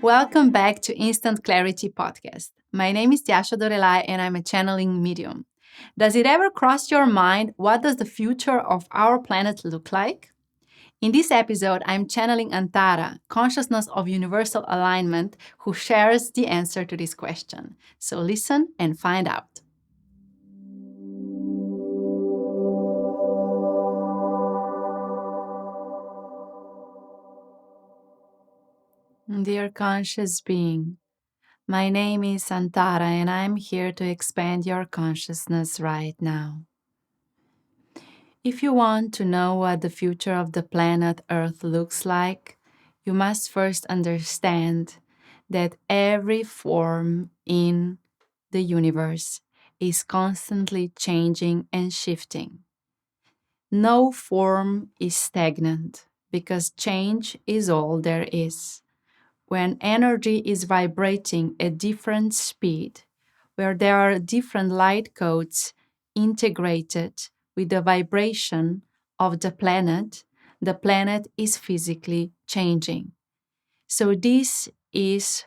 Welcome back to Instant Clarity Podcast. My name is Tjaša Dorelay and I'm a channeling medium. Does it ever cross your mind what does the future of our planet look like? In this episode, I'm channeling Antarra, consciousness of universal alignment, who shares the answer to this question. So listen and find out. Dear conscious being, my name is Antarra and I'm here to expand your consciousness right now. If you want to know what the future of the planet Earth looks like, you must first understand that every form in the universe is constantly changing and shifting. No form is stagnant because change is all there is. When energy is vibrating at different speed, where there are different light codes integrated with the vibration of the planet is physically changing. So this is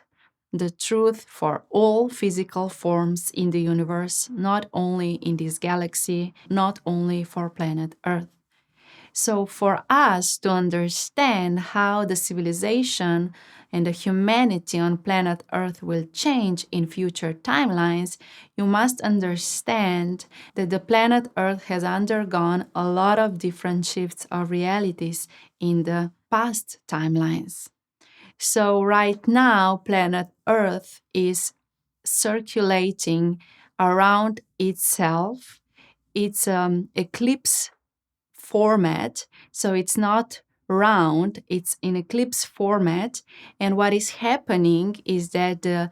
the truth for all physical forms in the universe, not only in this galaxy, not only for planet Earth. So, for us to understand how the civilization and the humanity on planet Earth will change in future timelines, you must understand that the planet Earth has undergone a lot of different shifts of realities in the past timelines. So, right now, planet Earth is circulating around itself. It's eclipse format. So it's not round, it's in eclipse format. And what is happening is that the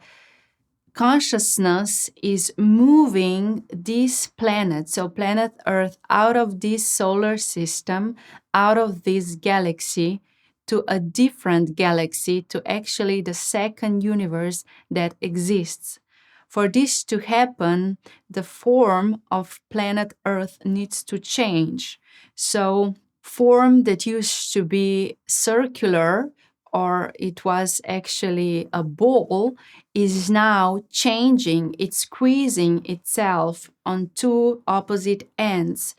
consciousness is moving this planet, so planet Earth, out of this solar system, out of this galaxy, to a different galaxy, to actually the second universe that exists. For this to happen, the form of planet Earth needs to change. So, form that used to be circular, or it was actually a ball, is now changing, it's squeezing itself on two opposite ends.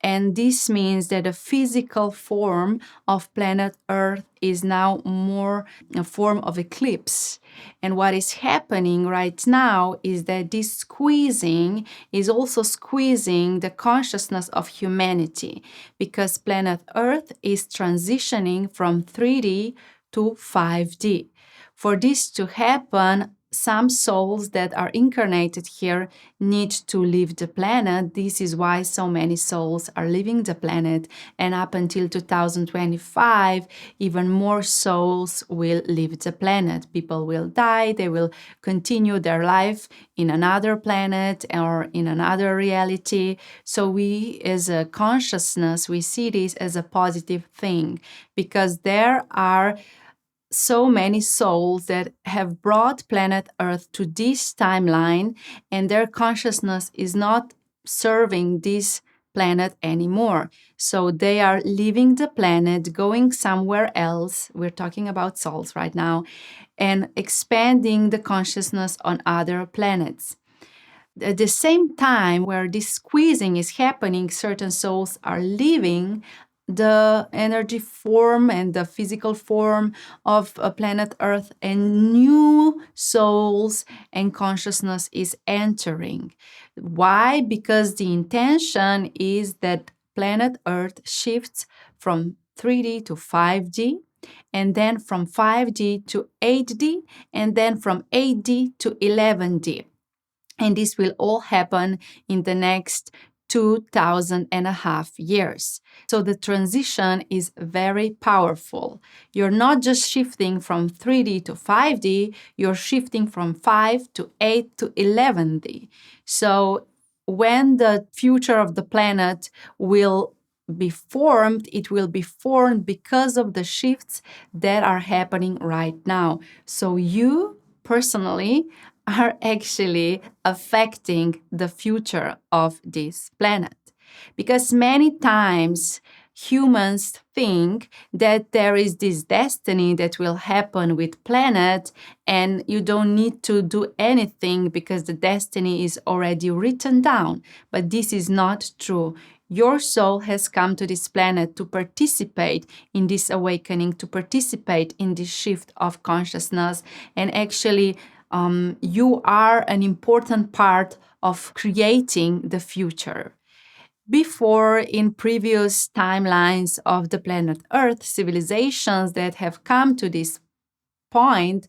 And this means that the physical form of planet Earth is now more a form of eclipse. And what is happening right now is that this squeezing is also squeezing the consciousness of humanity, because planet Earth is transitioning from 3D to 5D. For this to happen, some souls that are incarnated here need to leave the planet. This is why so many souls are leaving the planet. And up until 2025, even more souls will leave the planet. People will die. They will continue their life in another planet or in another reality. So we, as a consciousness, we see this as a positive thing, because there are so many souls that have brought planet Earth to this timeline, and their consciousness is not serving this planet anymore. So they are leaving the planet, going somewhere else. We're talking about souls right now, and expanding the consciousness on other planets. At the same time, where this squeezing is happening, certain souls are leaving the energy form and the physical form of planet Earth, and new souls and consciousness is entering. Why? Because the intention is that planet Earth shifts from 3D to 5D, and then from 5D to 8D, and then from 8D to 11D. And this will all happen in the next 2,500 years. So the transition is very powerful. You're not just shifting from 3D to 5D, you're shifting from 5 to 8 to 11D. So when the future of the planet will be formed, it will be formed because of the shifts that are happening right now. So you personally are actually affecting the future of this planet. Because many times humans think that there is this destiny that will happen with planet and you don't need to do anything because the destiny is already written down. But this is not true. Your soul has come to this planet to participate in this awakening, to participate in this shift of consciousness, and actually you are an important part of creating the future. Before, in previous timelines of the planet Earth, civilizations that have come to this point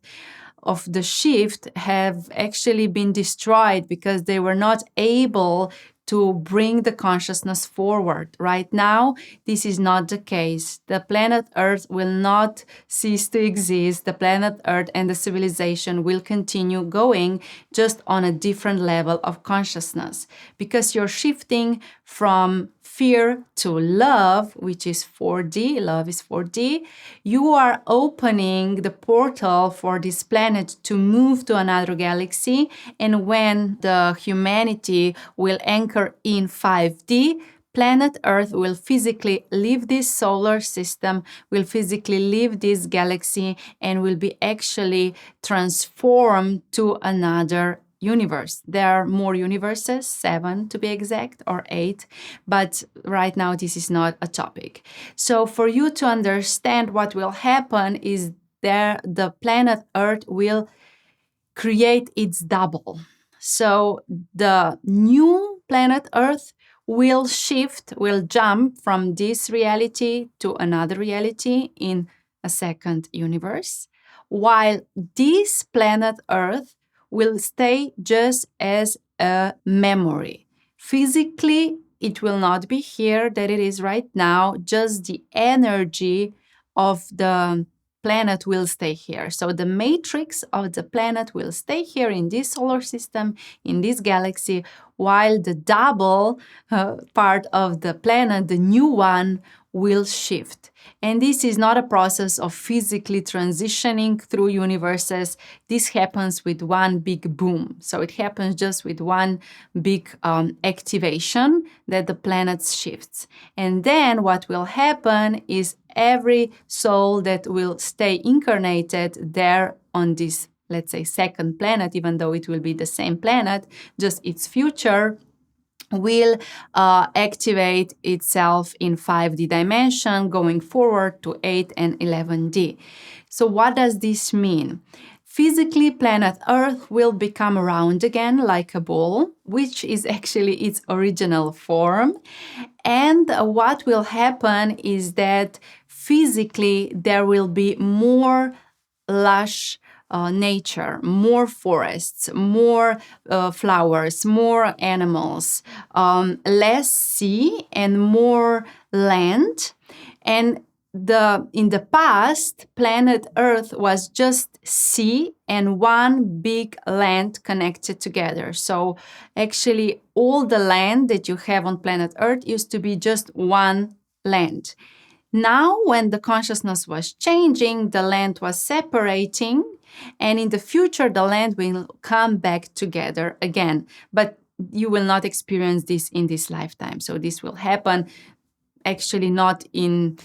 of the shift have actually been destroyed because they were not able to bring the consciousness forward. Right now, this is not the case. The planet Earth will not cease to exist. The planet Earth and the civilization will continue going, just on a different level of consciousness, because you're shifting from fear to love, which is 4D, love is 4D. You are opening the portal for this planet to move to another galaxy, and when the humanity will anchor in 5D, planet Earth will physically leave this solar system, will physically leave this galaxy, and will be actually transformed to another universe. There are more universes, 7 to be exact, or 8, but right now this is not a topic. So for you to understand what will happen is the planet Earth will create its double. So the new planet Earth will shift, will jump from this reality to another reality in a second universe, while this planet Earth will stay just as a memory. Physically, it will not be here that it is right now, just the energy of the planet will stay here. So the matrix of the planet will stay here in this solar system, in this galaxy, while the double part of the planet, the new one, will shift. And this is not a process of physically transitioning through universes. This happens with one big boom. So it happens just with one big activation that the planet shifts. And then what will happen is every soul that will stay incarnated there on this, let's say, second planet, even though it will be the same planet, just its future will activate itself in 5D dimension, going forward to 8 and 11D. So what does this mean? Physically, planet Earth will become round again like a ball, which is actually its original form. And what will happen is that physically there will be more lush nature, more forests, more flowers, more animals, less sea and more land. And in the past, planet Earth was just sea and one big land connected together. So actually all the land that you have on planet Earth used to be just one land. Now, when the consciousness was changing, the land was separating, and in the future, the land will come back together again. But you will not experience this in this lifetime. So this will happen actually not in,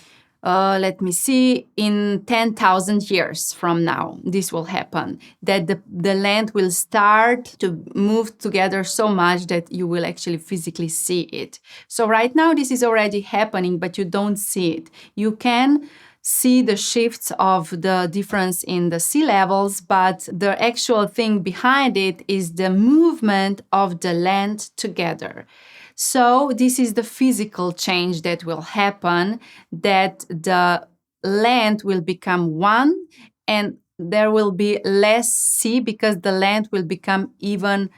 in 10,000 years from now, this will happen, that the land will start to move together so much that you will actually physically see it. So right now, this is already happening, but you don't see it. You can see the shifts of the difference in the sea levels, but the actual thing behind it is the movement of the land together. So this is the physical change that will happen, that the land will become one and there will be less sea because the land will become even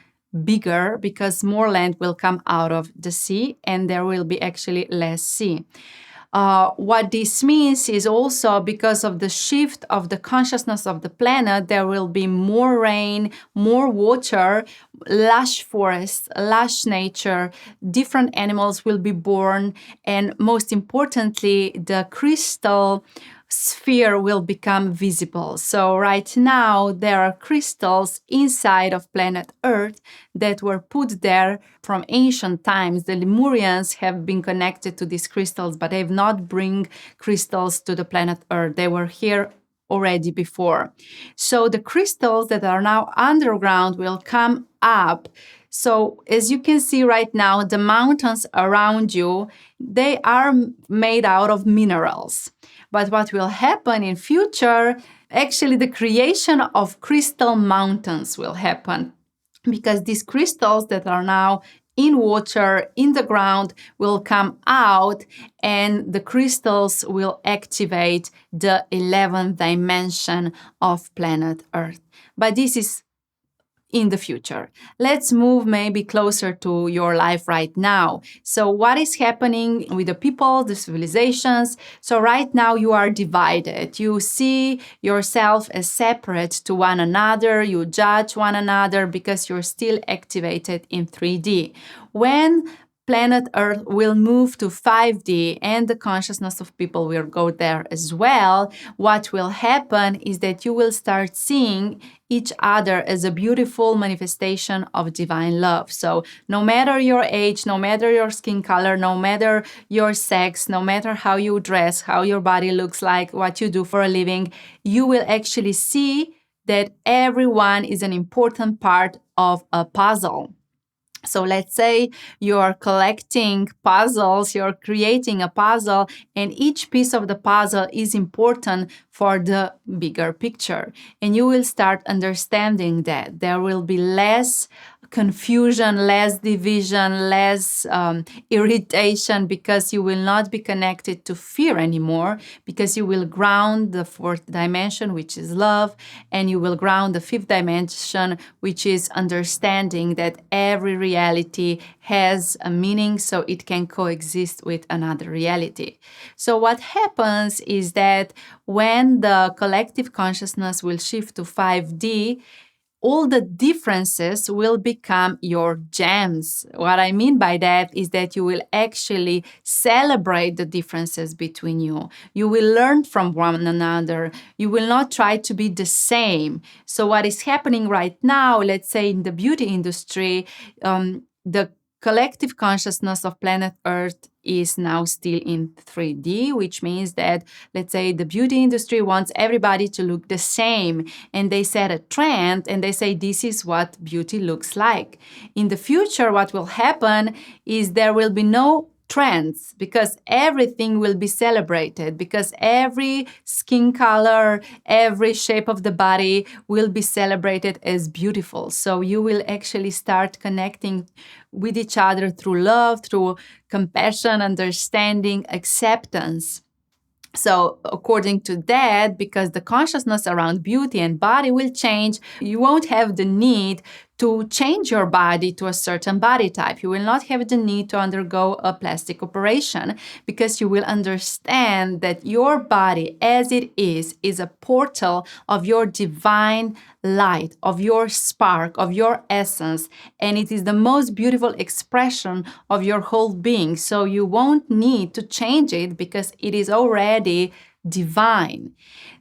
bigger because more land will come out of the sea and there will be actually less sea. What this means is also because of the shift of the consciousness of the planet, there will be more rain, more water, lush forests, lush nature, different animals will be born, and most importantly, the crystal sphere will become visible. So right now there are crystals inside of planet Earth that were put there from ancient times. The Lemurians have been connected to these crystals, but they have not bring crystals to the planet Earth. They were here already before. So the crystals that are now underground will come up. So as you can see right now, the mountains around you, they are made out of minerals. But what will happen in future, actually the creation of crystal mountains will happen, because these crystals that are now in water, in the ground, will come out, and the crystals will activate the 11th dimension of planet Earth. But this is in the future. Let's move maybe closer to your life right now. So what is happening with the people, the civilizations? So right now you are divided. You see yourself as separate to one another. You judge one another because you're still activated in 3D. When planet Earth will move to 5D and the consciousness of people will go there as well, what will happen is that you will start seeing each other as a beautiful manifestation of divine love. So no matter your age, no matter your skin color, no matter your sex, no matter how you dress, how your body looks like, what you do for a living, you will actually see that everyone is an important part of a puzzle. So let's say you're collecting puzzles, you're creating a puzzle, and each piece of the puzzle is important for the bigger picture. And you will start understanding that there will be less confusion, less division, less irritation, because you will not be connected to fear anymore, because you will ground the fourth dimension, which is love, and you will ground the fifth dimension, which is understanding that every reality has a meaning, so it can coexist with another reality. So what happens is that when the collective consciousness will shift to 5D, all the differences will become your gems. What I mean by that is that you will actually celebrate the differences between you. You will learn from one another. You will not try to be the same. So what is happening right now, let's say in the beauty industry, the collective consciousness of planet Earth is now still in 3D, which means that, let's say, the beauty industry wants everybody to look the same, and they set a trend and they say this is what beauty looks like. In the future, what will happen is there will be no trends, because everything will be celebrated, because every skin color, every shape of the body will be celebrated as beautiful. So you will actually start connecting with each other through love, through compassion, understanding, acceptance. So according to that, because the consciousness around beauty and body will change, you won't have the need to change your body to a certain body type. You will not have the need to undergo a plastic operation, because you will understand that your body as it is a portal of your divine light, of your spark, of your essence, and it is the most beautiful expression of your whole being. So you won't need to change it because it is already divine.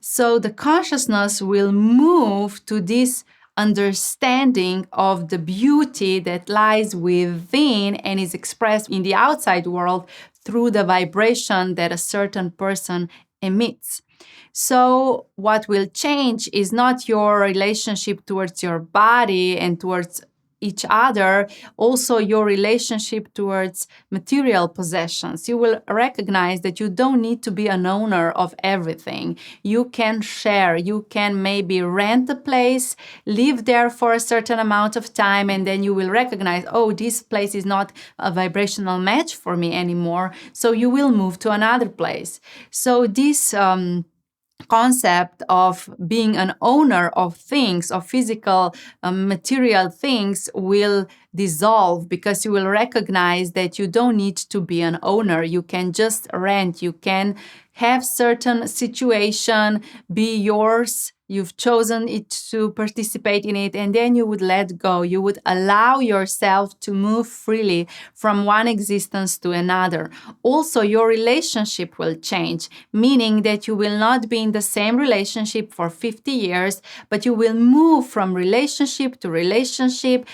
So the consciousness will move to this understanding of the beauty that lies within and is expressed in the outside world through the vibration that a certain person emits. So what will change is not your relationship towards your body and towards each other, also your relationship towards material possessions. You will recognize that you don't need to be an owner of everything. You can share, you can maybe rent a place, live there for a certain amount of time, and then you will recognize, oh, this place is not a vibrational match for me anymore, so you will move to another place. So this concept of being an owner of things, of physical material things, will dissolve, because you will recognize that you don't need to be an owner. You can just rent. You can have certain situation be yours You've chosen it to participate in it, and then you would let go. You would allow yourself to move freely from one existence to another. Also, your relationship will change, meaning that you will not be in the same relationship for 50 years, but you will move from relationship to relationship.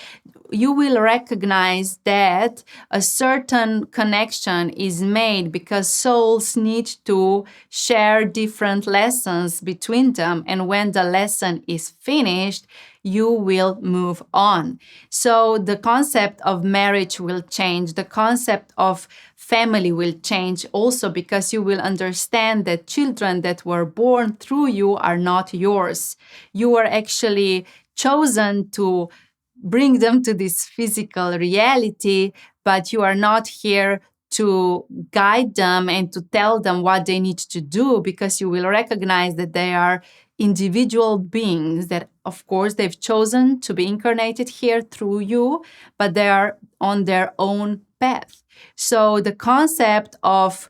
You will recognize that a certain connection is made because souls need to share different lessons between them. And when the lesson is finished, you will move on. So the concept of marriage will change. The concept of family will change also, because you will understand that children that were born through you are not yours. You were actually chosen to bring them to this physical reality, but you are not here to guide them and to tell them what they need to do, because you will recognize that they are individual beings that, of course, they've chosen to be incarnated here through you, but they are on their own path. So the concept of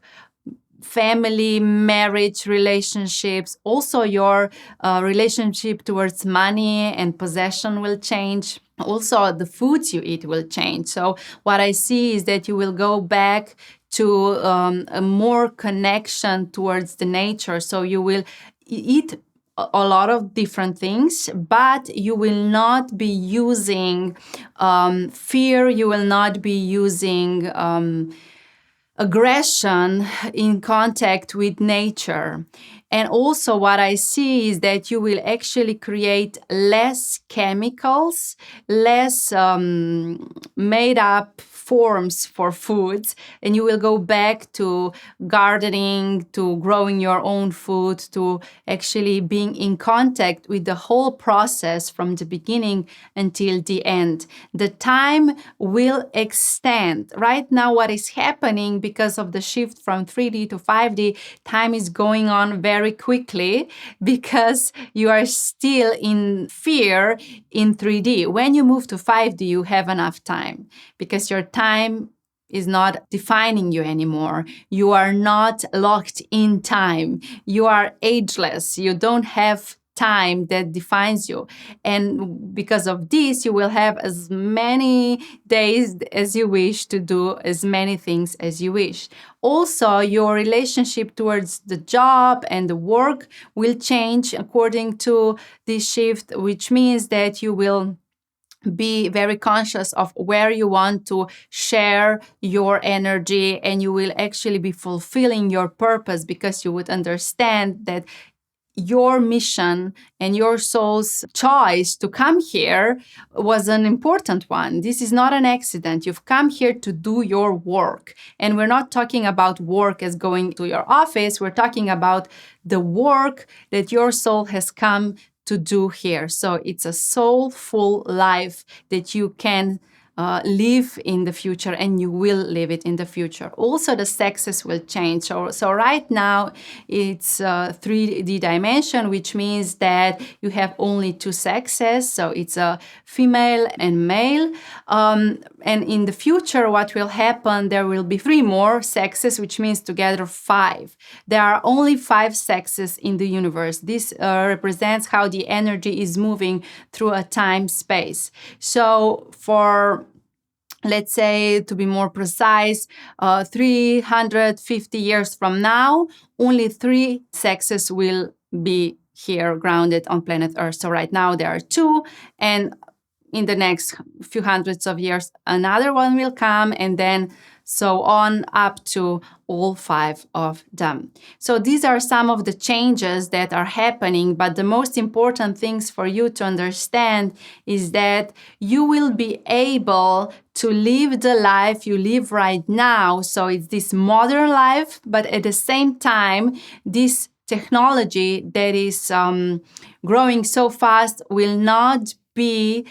family, marriage, relationships, also your relationship towards money and possession will change. Also, the foods you eat will change. So what I see is that you will go back to a more connection towards the nature. So you will eat a lot of different things, but you will not be using fear. You will not be using aggression in contact with nature. And also what I see is that you will actually create less chemicals, less made up forms for foods, and you will go back to gardening, to growing your own food, to actually being in contact with the whole process from the beginning until the end. The time will extend. Right now, what is happening because of the shift from 3D to 5D, time is going on very quickly because you are still in fear in 3D. When you move to 5D, you have enough time because your time is not defining you anymore. You are not locked in time. You are ageless. You don't have time that defines you. And because of this, you will have as many days as you wish to do as many things as you wish. Also, your relationship towards the job and the work will change according to this shift, which means that you will be very conscious of where you want to share your energy, and you will actually be fulfilling your purpose because you would understand that your mission and your soul's choice to come here was an important one. This is not an accident. You've come here to do your work. And we're not talking about work as going to your office. We're talking about the work that your soul has come to do here. So it's a soulful life that you can live in the future, and you will live it in the future. Also, the sexes will change. So right now, it's 3D dimension, which means that you have only two sexes. So it's a female and male. And in the future, what will happen, there will be 3 more sexes, which means together 5. There are only 5 sexes in the universe. This represents how the energy is moving through a time-space. So for, let's say, to be more precise, 350 years from now, only 3 sexes will be here grounded on planet Earth. So right now there are 2, and in the next few hundreds of years, another one will come, and then so on up to all 5 of them. So these are some of the changes that are happening, but the most important things for you to understand is that you will be able to live the life you live right now. So it's this modern life, but at the same time, this technology that is growing so fast will not be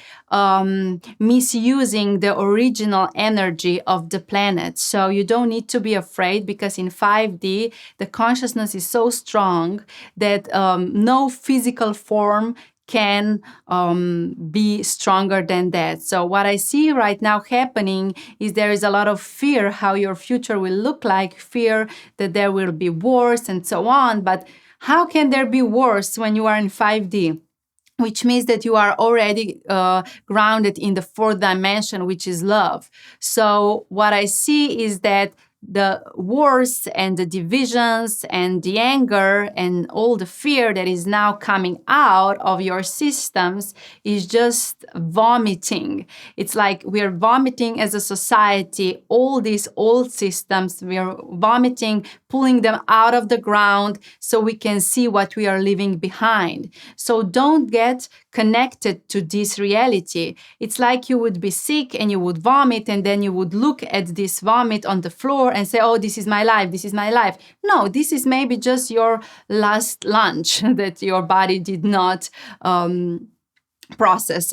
misusing the original energy of the planet. So you don't need to be afraid, because in 5D, the consciousness is so strong that no physical form can be stronger than that. So what I see right now happening is there is a lot of fear how your future will look like, fear that there will be wars and so on. But How can there be worse when you are in 5D? Which means that you are already grounded in the fourth dimension, which is love. So what I see is that the wars and the divisions and the anger and all the fear that is now coming out of your systems is just vomiting. It's like we're vomiting as a society all these old systems. We're vomiting, pulling them out of the ground so we can see what we are leaving behind. So don't get connected to this reality. It's like you would be sick and you would vomit, and then you would look at this vomit on the floor and say, oh, this is my life, this is my life. No, this is maybe just your last lunch that your body did not process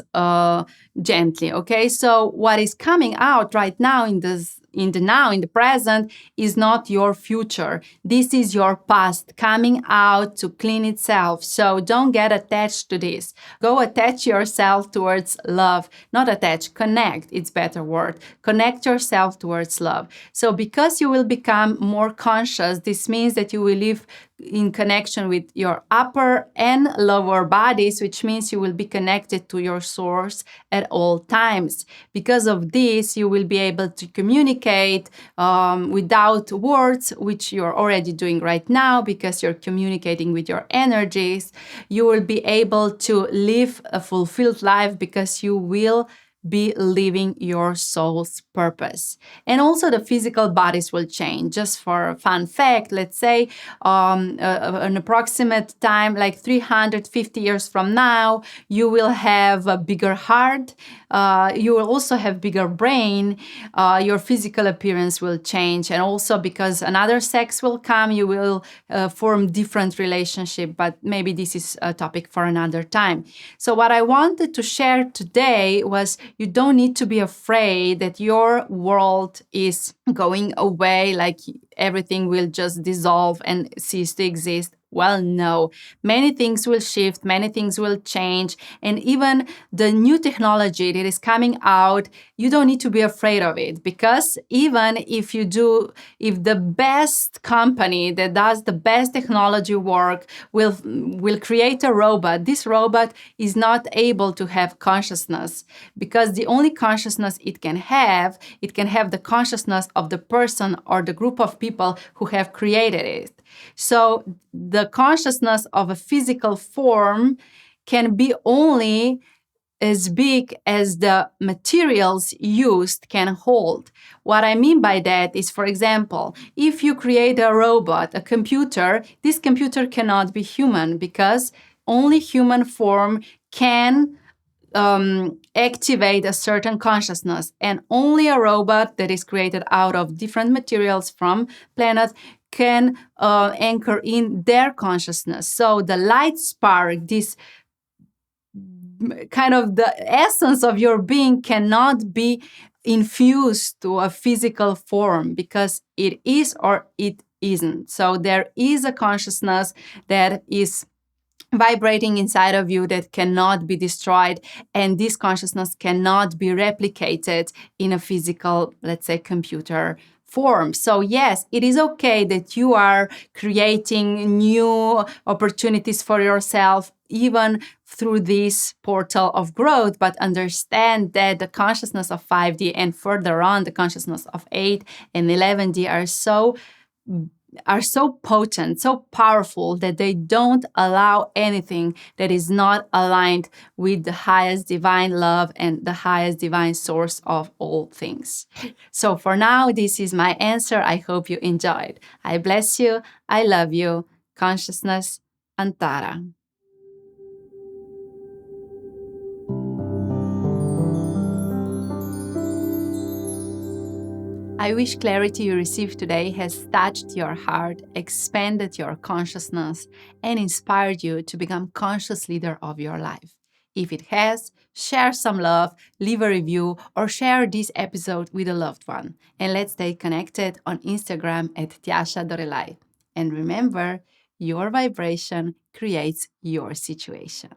gently. Okay, so what is coming out right now in the present is not your future. This is your past coming out to clean itself. So don't get attached to this. Go attach yourself towards love. Not attach, connect. It's better word. Connect yourself towards love. So because you will become more conscious, this means that you will live in connection with your upper and lower bodies, which means you will be connected to your source at all times. Because of this, you will be able to communicate without words, which you're already doing right now because you're communicating with your energies. You will be able to live a fulfilled life because you will be living your soul's purpose. And also the physical bodies will change. Just for a fun fact, let's say an approximate time, like 350 years from now, you will have a bigger heart. You will also have bigger brain. Your physical appearance will change. And also because another sex will come, you will form different relationship. But maybe this is a topic for another time. So what I wanted to share today was you don't need to be afraid that your world is going away, like everything will just dissolve and cease to exist. Well, no. Many things will shift, many things will change, and even the new technology that is coming out, you don't need to be afraid of it, because even if the best company that does the best technology work will create a robot, this robot is not able to have consciousness, because the only consciousness it can have the consciousness of the person or the group of people who have created it. So the consciousness of a physical form can be only as big as the materials used can hold. What I mean by that is, for example, if you create a robot, a computer, this computer cannot be human because only human form can activate a certain consciousness, and only a robot that is created out of different materials from planets can anchor in their consciousness. So the light spark, this kind of the essence of your being, cannot be infused to a physical form because it is or it isn't. So there is a consciousness that is vibrating inside of you that cannot be destroyed, and this consciousness cannot be replicated in a physical, let's say, computer form. So yes, it is okay that you are creating new opportunities for yourself, even through this portal of growth, but understand that the consciousness of 5D and further on the consciousness of 8 and 11D are so potent, so powerful, that they don't allow anything that is not aligned with the highest divine love and the highest divine source of all things. So for now, this is my answer. I hope you enjoyed. I bless you. I love you. Consciousness, Antarra. I wish clarity you received today has touched your heart, expanded your consciousness, and inspired you to become conscious leader of your life. If it has, share some love, leave a review, or share this episode with a loved one. And let's stay connected on Instagram at Tjaša Dorelay. And remember, your vibration creates your situation.